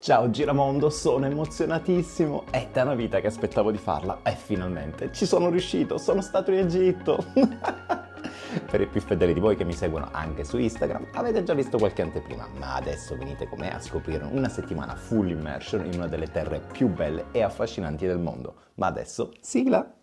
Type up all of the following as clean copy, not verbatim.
Ciao Giramondo, sono emozionatissimo, è da una vita che aspettavo di farla e finalmente ci sono riuscito, sono stato in Egitto! Per i più fedeli di voi che mi seguono anche su Instagram avete già visto qualche anteprima, ma adesso venite con me a scoprire una settimana full immersion in una delle terre più belle e affascinanti del mondo. Ma adesso, sigla!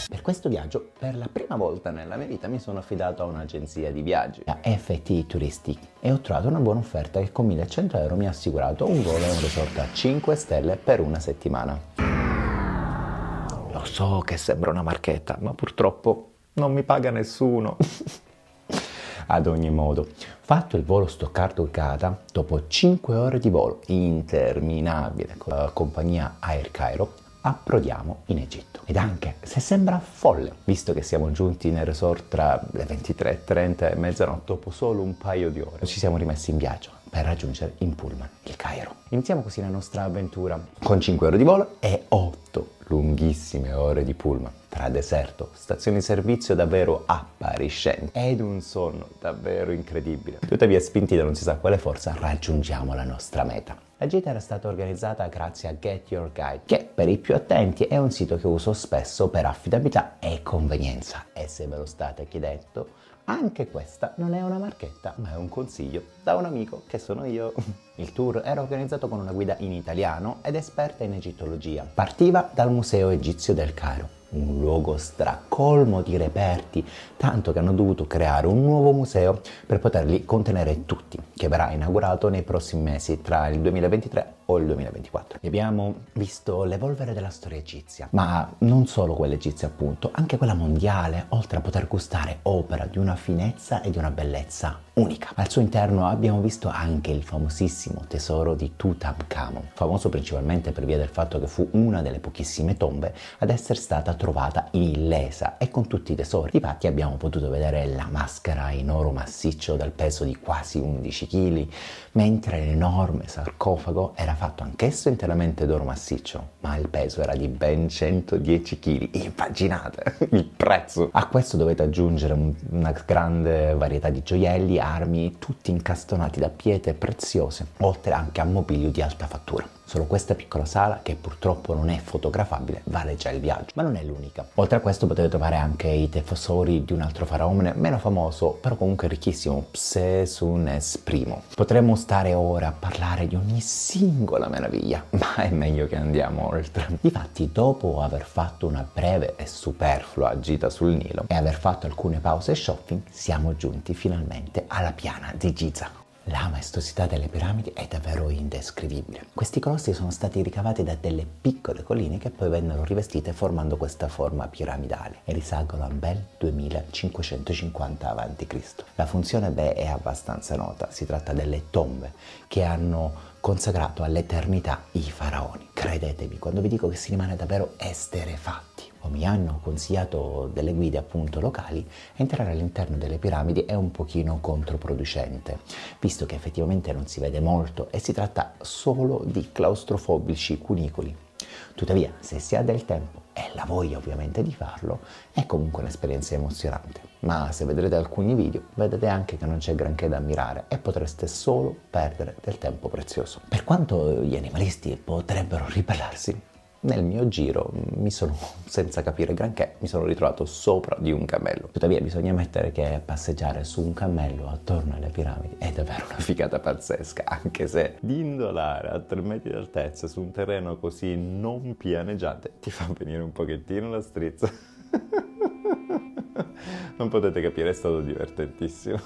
Per questo viaggio, per la prima volta nella mia vita, mi sono affidato a un'agenzia di viaggi, la FT Touristic, e ho trovato una buona offerta che con 1.100 euro mi ha assicurato un volo e un resort a 5 stelle per una settimana. Lo so che sembra una marchetta, ma purtroppo non mi paga nessuno. Ad ogni modo, fatto il volo Stoccarda-Hurghada, dopo 5 ore di volo interminabile con la compagnia Air Cairo, approdiamo in Egitto. Ed anche se sembra folle, visto che siamo giunti nel resort tra le 23:30 e mezzanotte, dopo solo un paio di ore ci siamo rimessi in viaggio per raggiungere in pullman il Cairo. Iniziamo così la nostra avventura con 5 ore di volo e 8 lunghissime ore di pullman tra deserto, stazioni di servizio davvero appariscenti ed un sonno davvero incredibile. Tuttavia, spinti da non si sa quale forza, raggiungiamo la nostra meta. La gita era stata organizzata grazie a Get Your Guide, che per i più attenti è un sito che uso spesso per affidabilità e convenienza. E se ve lo state chiedendo, anche questa non è una marchetta, ma è un consiglio da un amico che sono io. Il tour era organizzato con una guida in italiano ed esperta in egittologia. Partiva dal Museo Egizio del Cairo, un luogo stracolmo di reperti, tanto che hanno dovuto creare un nuovo museo per poterli contenere tutti, che verrà inaugurato nei prossimi mesi tra il 2023 o il 2024. E abbiamo visto l'evolvere della storia egizia, ma non solo quella egizia appunto, anche quella mondiale, oltre a poter gustare opera di una finezza e di una bellezza unica. Al suo interno abbiamo visto anche il famosissimo tesoro di Tutankhamon, famoso principalmente per via del fatto che fu una delle pochissime tombe ad essere stata trovata illesa e con tutti i tesori. Difatti abbiamo potuto vedere la maschera in oro massiccio dal peso di quasi 11 kg, mentre l'enorme sarcofago era fatto anch'esso interamente d'oro massiccio, ma il peso era di ben 110 kg. Immaginate il prezzo! A questo dovete aggiungere una grande varietà di gioielli, armi, tutti incastonati da pietre preziose, oltre anche a mobilio di alta fattura. Solo questa piccola sala, che purtroppo non è fotografabile, vale già il viaggio, ma non è l'unica. Oltre a questo potete trovare anche i tesori di un altro faraone meno famoso, però comunque ricchissimo, Pseunes I. Potremmo stare ora a parlare di ogni singola meraviglia, ma è meglio che andiamo oltre. Difatti, dopo aver fatto una breve e superflua gita sul Nilo e aver fatto alcune pause shopping, siamo giunti finalmente alla piana di Giza. La maestosità delle piramidi è davvero indescrivibile. Questi colossi sono stati ricavati da delle piccole colline che poi vennero rivestite formando questa forma piramidale e risalgono al bel 2550 a.C. La funzione è abbastanza nota, si tratta delle tombe che hanno consacrato all'eternità i faraoni. Credetemi quando vi dico che si rimane davvero esterefatti. Mi hanno consigliato delle guide appunto locali, entrare all'interno delle piramidi è un pochino controproducente, visto che effettivamente non si vede molto e si tratta solo di claustrofobici cunicoli. Tuttavia, se si ha del tempo e la voglia ovviamente di farlo, è comunque un'esperienza emozionante. Ma se vedrete alcuni video, vedete anche che non c'è granché da ammirare e potreste solo perdere del tempo prezioso. Per quanto gli animalisti potrebbero ribellarsi, nel mio giro senza capire granché, mi sono ritrovato sopra di un cammello. Tuttavia bisogna ammettere che passeggiare su un cammello attorno alle piramidi è davvero una figata pazzesca, anche se dindolare a 3 metri di altezza su un terreno così non pianeggiante ti fa venire un pochettino la strizza. Non potete capire, è stato divertentissimo.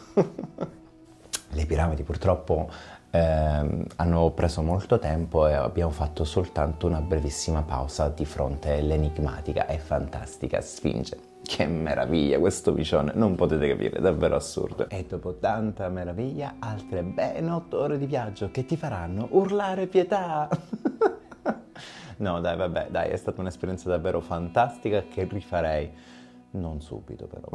Le piramidi purtroppo hanno preso molto tempo e abbiamo fatto soltanto una brevissima pausa di fronte all'enigmatica e fantastica Sfinge. Che meraviglia questo vicione, non potete capire, è davvero assurdo. E dopo tanta meraviglia, altre ben 8 ore di viaggio che ti faranno urlare pietà! No dai, vabbè, dai, è stata un'esperienza davvero fantastica che rifarei. Non subito però.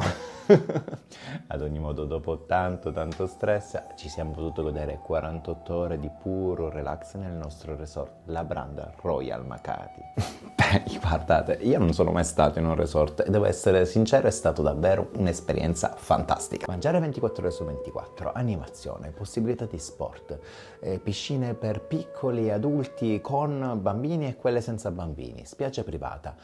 Ad ogni modo, dopo tanto stress, ci siamo potuti godere 48 ore di puro relax nel nostro resort, la Branda Royal Makati. Guardate, io non sono mai stato in un resort e devo essere sincero, è stato davvero un'esperienza fantastica. Mangiare 24 ore su 24, animazione, possibilità di sport, piscine per piccoli adulti con bambini e quelle senza bambini, spiaggia privata,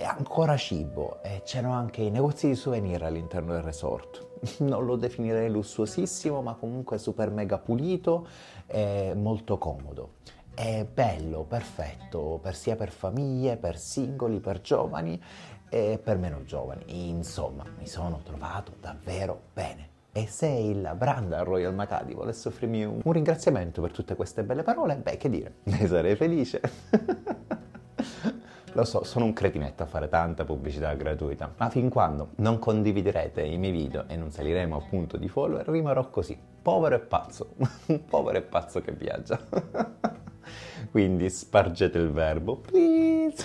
ancora cibo, e c'erano anche i negozi di souvenir all'interno del resort. Non lo definirei lussuosissimo, ma comunque super mega pulito e molto comodo. È bello, perfetto, sia per famiglie, per singoli, per giovani e per meno giovani. Insomma, mi sono trovato davvero bene. E se il brand Royal Macadi volesse offrirmi un ringraziamento per tutte queste belle parole, beh, che dire, ne sarei felice. Lo so, sono un cretinetto a fare tanta pubblicità gratuita, ma fin quando non condividerete i miei video e non saliremo appunto di follower, rimarrò così, povero e pazzo, un povero e pazzo che viaggia. Quindi spargete il verbo, please.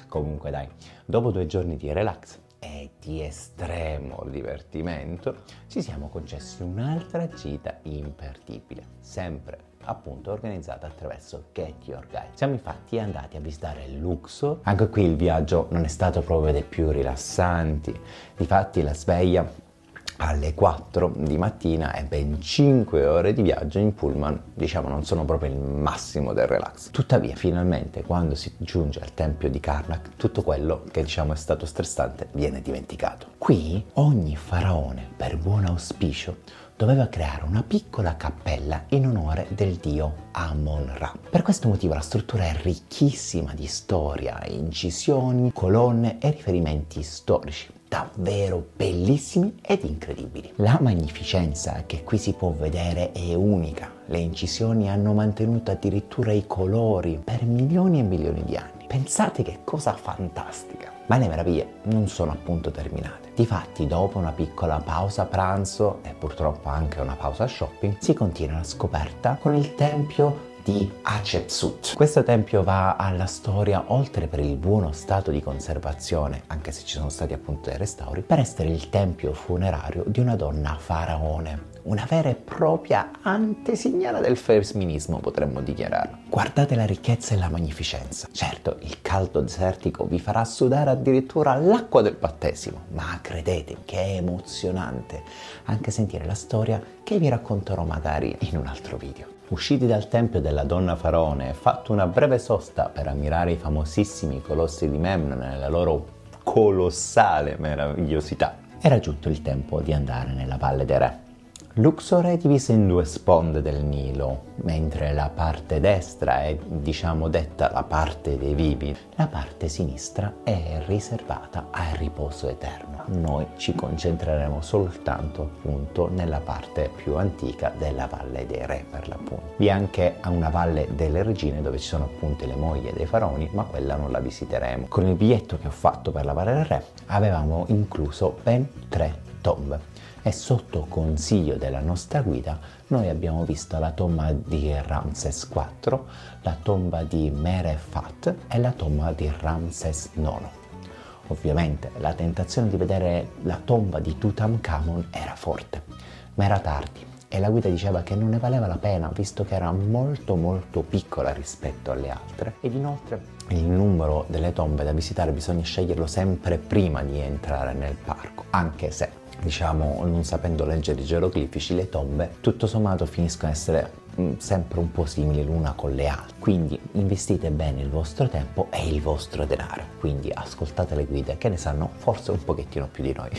Comunque dai, dopo 2 giorni di relax e di estremo divertimento, ci siamo concessi un'altra gita imperdibile, sempre appunto organizzata attraverso Get Your Guide. Siamo infatti andati a visitare Luxor. Anche qui il viaggio non è stato proprio dei più rilassanti, difatti la sveglia alle 4 di mattina e ben 5 ore di viaggio in pullman, diciamo, non sono proprio il massimo del relax. Tuttavia, finalmente, quando si giunge al tempio di Karnak, tutto quello che diciamo è stato stressante viene dimenticato. Qui ogni faraone, per buon auspicio, doveva creare una piccola cappella in onore del dio Amon-Ra. Per questo motivo la struttura è ricchissima di storia, incisioni, colonne e riferimenti storici, davvero bellissimi ed incredibili. La magnificenza che qui si può vedere è unica. Le incisioni hanno mantenuto addirittura i colori per milioni e milioni di anni. Pensate che cosa fantastica! Ma le meraviglie non sono appunto terminate. Difatti, dopo una piccola pausa pranzo e purtroppo anche una pausa shopping, si continua la scoperta con il tempio di Hatshepsut. Questo tempio va alla storia, oltre per il buono stato di conservazione, anche se ci sono stati appunto dei restauri, per essere il tempio funerario di una donna faraone. Una vera e propria antesignana del femminismo, potremmo dichiarare. Guardate la ricchezza e la magnificenza. Certo, il caldo desertico vi farà sudare addirittura l'acqua del battesimo, ma credete che è emozionante anche sentire la storia che vi racconterò magari in un altro video. Usciti dal tempio della donna faraone e fatto una breve sosta per ammirare i famosissimi colossi di Memnon nella loro colossale meravigliosità, era giunto il tempo di andare nella Valle dei Re. Luxor è divisa in 2 sponde del Nilo, mentre la parte destra è, diciamo, detta la parte dei vivi, la parte sinistra è riservata al riposo eterno. Noi ci concentreremo soltanto appunto nella parte più antica della Valle dei Re, per l'appunto. Vi è anche una Valle delle Regine dove ci sono appunto le mogli dei faraoni, ma quella non la visiteremo. Con il biglietto che ho fatto per la Valle dei Re avevamo incluso ben 3 tombe. E sotto consiglio della nostra guida noi abbiamo visto la tomba di Ramses IV, la tomba di Merefat e la tomba di Ramses IX. Ovviamente la tentazione di vedere la tomba di Tutankhamon era forte, ma era tardi e la guida diceva che non ne valeva la pena visto che era molto piccola rispetto alle altre, ed inoltre il numero delle tombe da visitare bisogna sceglierlo sempre prima di entrare nel parco, anche se, diciamo, non sapendo leggere i geroglifici, le tombe tutto sommato finiscono a essere sempre un po' simili l'una con le altre. Quindi investite bene il vostro tempo e il vostro denaro, quindi ascoltate le guide che ne sanno forse un pochettino più di noi.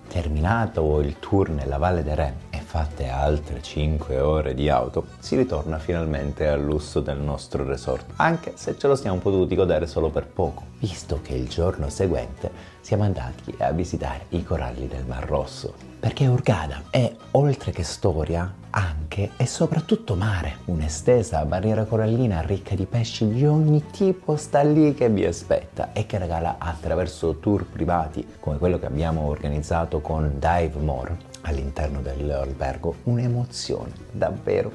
Terminato il tour nella Valle dei Re e fatte altre 5 ore di auto, si ritorna finalmente al lusso del nostro resort, anche se ce lo siamo potuti godere solo per poco, visto che il giorno seguente siamo andati a visitare i coralli del Mar Rosso, perché Hurghada è, oltre che storia, anche e soprattutto mare. Un'estesa barriera corallina ricca di pesci di ogni tipo sta lì che vi aspetta e che regala, attraverso tour privati come quello che abbiamo organizzato con Dive More all'interno dell'albergo, un'emozione davvero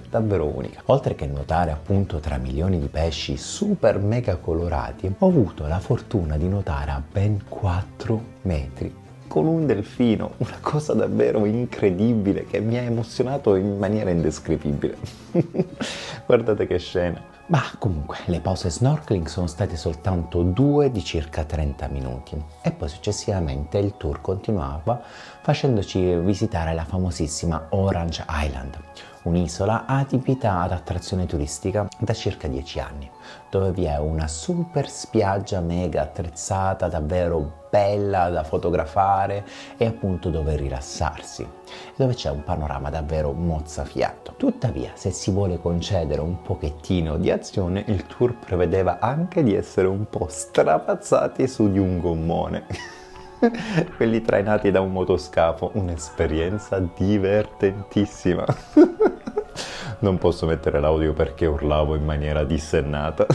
unica. Oltre che nuotare appunto tra milioni di pesci super mega colorati, ho avuto la fortuna di nuotare a ben 4 metri con un delfino, una cosa davvero incredibile che mi ha emozionato in maniera indescrivibile. Guardate che scena. Ma comunque le pause snorkeling sono state soltanto 2 di circa 30 minuti e poi successivamente il tour continuava facendoci visitare la famosissima Orange Island, un'isola adibita ad attrazione turistica da circa 10 anni, dove vi è una super spiaggia mega attrezzata, davvero bella da fotografare e appunto dove rilassarsi, dove c'è un panorama davvero mozzafiato. Tuttavia, se si vuole concedere un pochettino di azione, il tour prevedeva anche di essere un po' strapazzati su di un gommone. Quelli trainati da un motoscafo, un'esperienza divertentissima. Non posso mettere l'audio perché urlavo in maniera dissennata.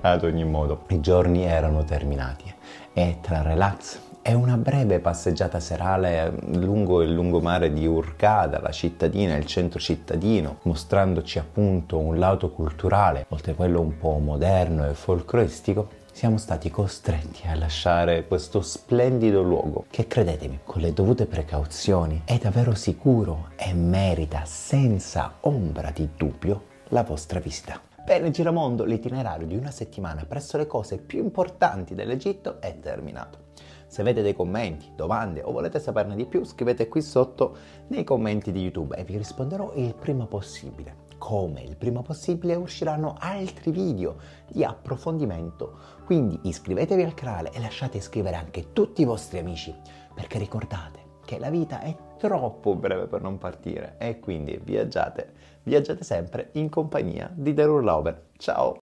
Ad ogni modo, i giorni erano terminati e tra relax e una breve passeggiata serale lungo il lungomare di Hurghada, la cittadina, il centro cittadino, mostrandoci appunto un lato culturale, oltre a quello un po' moderno e folcloristico, siamo stati costretti a lasciare questo splendido luogo che, credetemi, con le dovute precauzioni è davvero sicuro e merita senza ombra di dubbio la vostra visita. Bene Giramondo, l'itinerario di una settimana presso le cose più importanti dell'Egitto è terminato. Se avete dei commenti, domande o volete saperne di più, scrivete qui sotto nei commenti di YouTube e vi risponderò il prima possibile. Come il prima possibile usciranno altri video di approfondimento, quindi iscrivetevi al canale e lasciate iscrivere anche tutti i vostri amici, perché ricordate che la vita è troppo breve per non partire e quindi viaggiate sempre in compagnia di The Rule Lover. Ciao!